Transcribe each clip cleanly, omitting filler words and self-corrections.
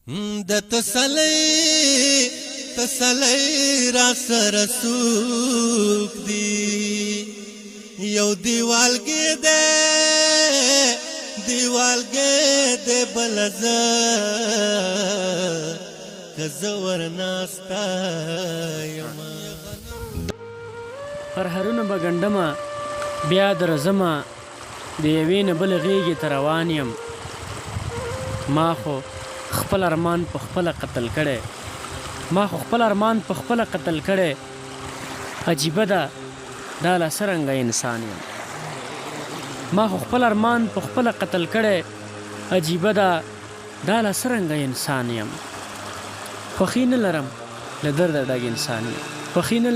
د تسلی را سره سوک دی یو دیوالګې دی بلزه که زه ورناستا یمه پرهرونه به ګنډمه بیا درځمه د یوې نه بلې غېږې ته روان یم ما خو خپل ارمان په خپله قتل کړی عجیبه ده دا لا څرنګه انسان یم ما خو خپل ارمان په خپله قتل کړی عجیبه ده دا لا څرنګه انسان یم خوښي نه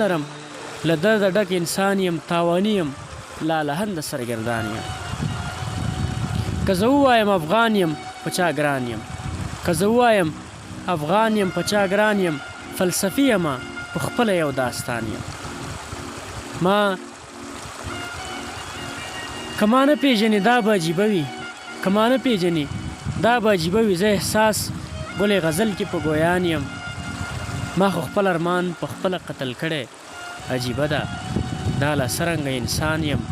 لرم له درده ډک انسان یم تاواني یم لالهنده سرګردان یم که زه ووایم افغان یم په چا ګران یم فلسفي یمه په خپله یو داستان یم ما که ما نه پېژنې دا به عجیبه وي زه احساس ګلې غزل کې په ګویان یم ما خو خپل ارمان په خپله قتل کړی عجیبه ده دا لا څرنګه انسان یم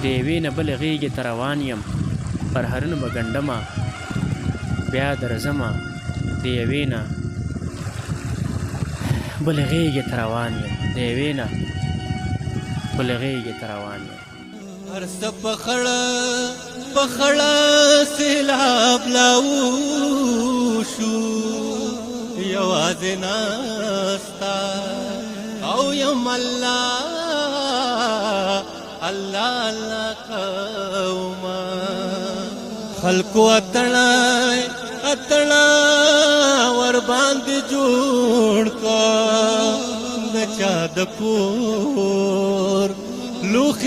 د یوې نه بلې غېږې ته روان یم پرهرونه به ګنډمه بیا درځمه د یوې نه بلې غېږې ته روان یم هر څه په خړه سیلاب لاوشو یوازې ناستا او یم الله قوما خلقو اتنا ور باندې جوړ کا د چا د کور لوخ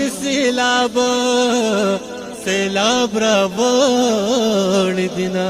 سیلاب را وړ دینا